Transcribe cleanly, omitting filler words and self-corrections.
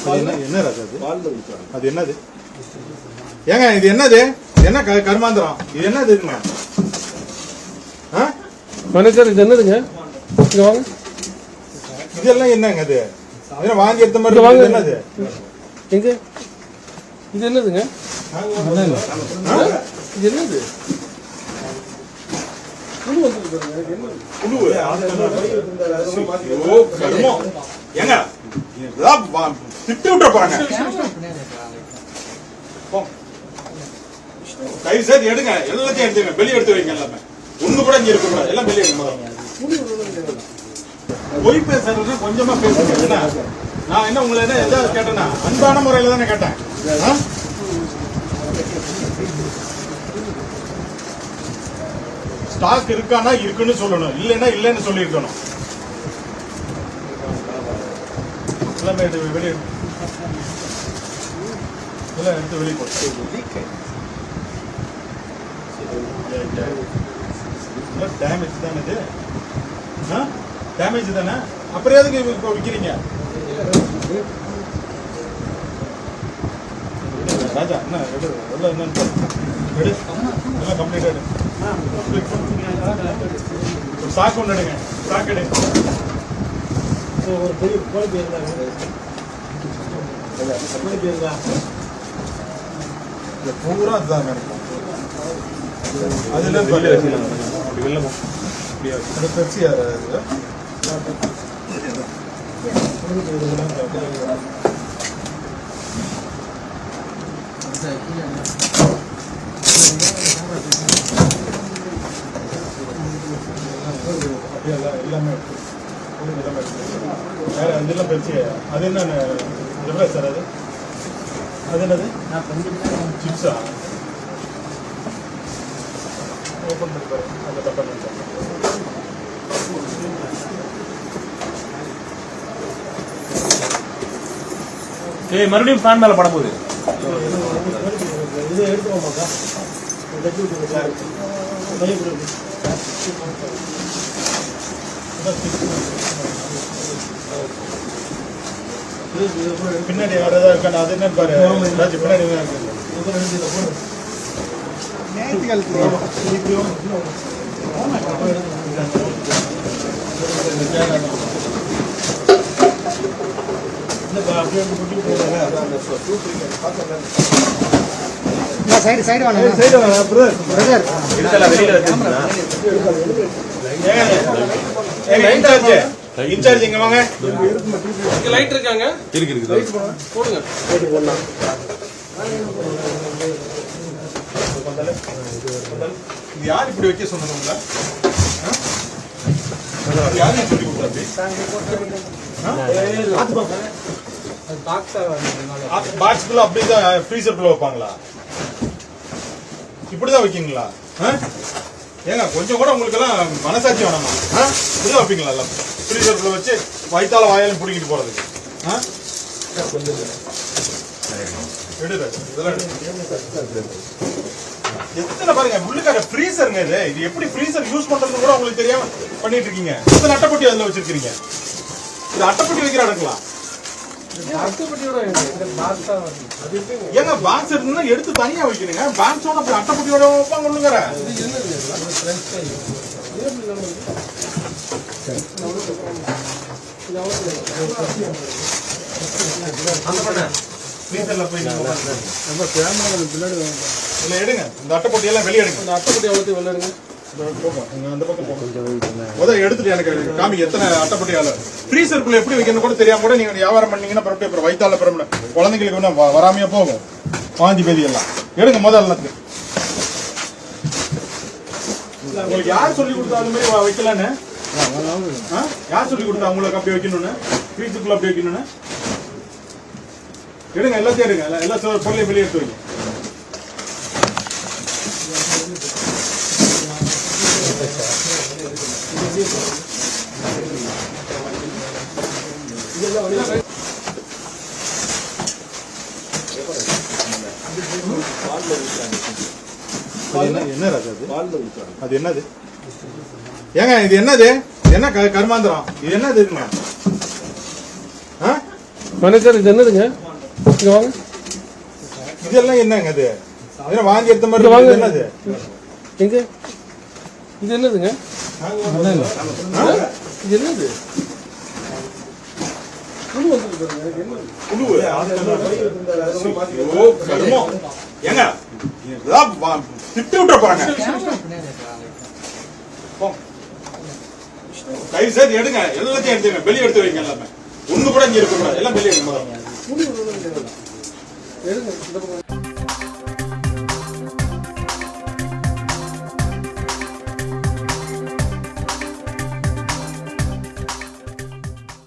என்ன ராஜா அது என்னது? ஏங்க இது என்னது? என்ன கர்மாந்திரம்? இது என்னதுங்க? மேனேஜர் இது என்னதுங்க? இங்க வாங்க. இதெல்லாம் என்னங்க இது? அதெல்லாம் வாங்கி எடுத்த மாதிரி வாங்க. என்னது? எங்க? இது என்னதுங்க? இது என்னது? ஏங்க திட்டு விட்டுற போறாங்க. தயவு செய்து எடுங்க, எல்லாத்தையும் எடுத்துங்க, வெளியே எடுத்து வைங்க. எல்லாமே ஒண்ணு கூட இங்க இருக்க எல்லாம் வெளியே எடுங்க. பொய் பேசுறது கொஞ்சமா பேசுங்க. நான் என்ன உங்களை என்ன எதாவது கேட்டேன்னா அன்பான முறையில தானே கேட்டேன். ஸ்டாக் இருக்கானா இருக்குன்னு சொல்லணும், இல்லைன்னா இல்லைன்னு சொல்லி இருக்கணும். எல்லாமே வெளியே எல்லாம் எடுத்து வெளியே போட்டு டேமேஜ் தானே இது? டேமேஜ் தானே? அப்புறம் எதுக்கு இப்போ விற்கிறீங்க? ராஜா என்ன எடு எல்லாம் என்னன்னு எடு, எல்லாம் கம்ப்ளீட் எடு. ஸ்டாக் ஒன்று எடுங்க, ஸ்டாக் எடு. ஒரு பெரிய கோழி பேருந்தா பூரா அதுதான் இருக்கும். அது என்ன அப்படி வெள்ளமா பெருசி யாராவது எல்லாமே வேற அதெல்லாம் பெருசி. அது என்ன எவ்வளோ சார்? அது அது என்னது? சிப்ஸா? ஓப்பன் பண்ணி பாருங்க அந்த டப்பா. மறுபடியும் ஃபேன் மேல படம் போகுது. இது எடுத்துக்கோமாக்கா. பின்னாடி வேற ஏதாவது இருக்கா? அது என்ன பாரு ராஜ், பின்னாடி சைடு சைடு வாங்க. இன்சார்ஜ் இங்க வாங்க. லைட் இருக்காங்க? இருக்கு போடுங்க. இது யார் இப்படி வைக்க சொன்னது உங்களை? யாரும் சொல்லி கொடுத்தாரு? பாக்ஸ்குள்ள அப்படிதான் ஃப்ரீசர்க்குள்ள வைப்பாங்களா? இப்படிதான் வைக்கீங்களா? ஏங்க கொஞ்சம் கூட உங்களுக்கு எல்லாம் மனசாட்சி வேணாமா? இப்படிதான் வைப்பீங்களா? எல்லாம் ஃப்ரீசர்க்குள்ள வச்சு வயிற்றால வாயாலும் பிடிக்கிட்டு போறதுக்கு? எத்தனை பாருங்க உள்ளுக்கார ஃப்ரீசருங்க இது. இது எப்படி ஃப்ரீசர் யூஸ் பண்றது கூட உங்களுக்கு தெரியாம பண்ணிட்டு இருக்கீங்க. எத்தனை அட்டைப்பட்டி அதுல வச்சிருக்கீங்க? இது அட்டைப்பட்டி வைக்கிற இடங்களா? ஏங்க பாக்ஸ் எடுத்துன்னா எடுத்து தனியா வைக்கணுங்க. பாக்ஸோட அட்டைப்பட்டியோட வைப்பாங்க உள்ளுக்கார. எடுங்க இந்த அட்டைப்பட்டி எல்லாம் வெளியே எடுங்க. இந்த அட்டைப்பட்டி எவ்வளவு வெளியே எடுங்க. அந்த பக்கம் போங்க. எடுத்துட்டு எனக்கு காமி எத்தனை அட்டைப்பட்டி ஆளு. ஃப்ரீசருக்குள்ள எப்படி வைக்கணும் கூட தெரியாம கூட நீங்க வியாபாரம் பண்ணீங்கன்னா அப்புறம் வயிற்றால பிறகு குழந்தைங்களுக்கு வராமையா போகும். வாந்தி பேதி எல்லாம் எடுங்க முதல்ல. உங்களுக்கு யார் சொல்லி கொடுத்தா அது மாதிரி வைக்கலான்னு? யார் சொல்லி கொடுத்தா உங்களுக்கு அப்படி வைக்கணும்னு? ஃப்ரீசருக்குள்ள அப்படி வைக்கணும்னு? எடுங்க எல்லாத்தையும் எடுங்க. எல்லா பொருளையும் வெளியே எடுத்து வைங்க. என்ன ராஜா அது என்னது? ஏங்க இது என்னது? என்ன கர்மாந்திரம்? இது என்னது? வணக்கம், இது என்னதுங்க? இங்க வாங்க. இதெல்லாம் என்னங்க இது? அதெல்லாம் வாந்தி எடுத்த மாதிரி இங்க வாங்க. இருக்கு. என்னது? எங்க? இது என்னதுங்க? இது என்னது? புழு வந்துருக்கு பாருங்க. இது என்னது? புழுவு. ஓ, கருமம். ஏங்க, இதெல்லாம் திட்டு விட்டுற போறாங்க. போங்க. தயவு செய்து எடுங்க, எல்லாத்தையும் எடுத்துங்க, வெளியே எடுத்து வைங்க எல்லாமே. ஒண்ணு கூட இங்க இருக்கக்கூடாது, எல்லாம் வெளியே எடுங்க. புழு எடுங்க. இந்த பக்கம்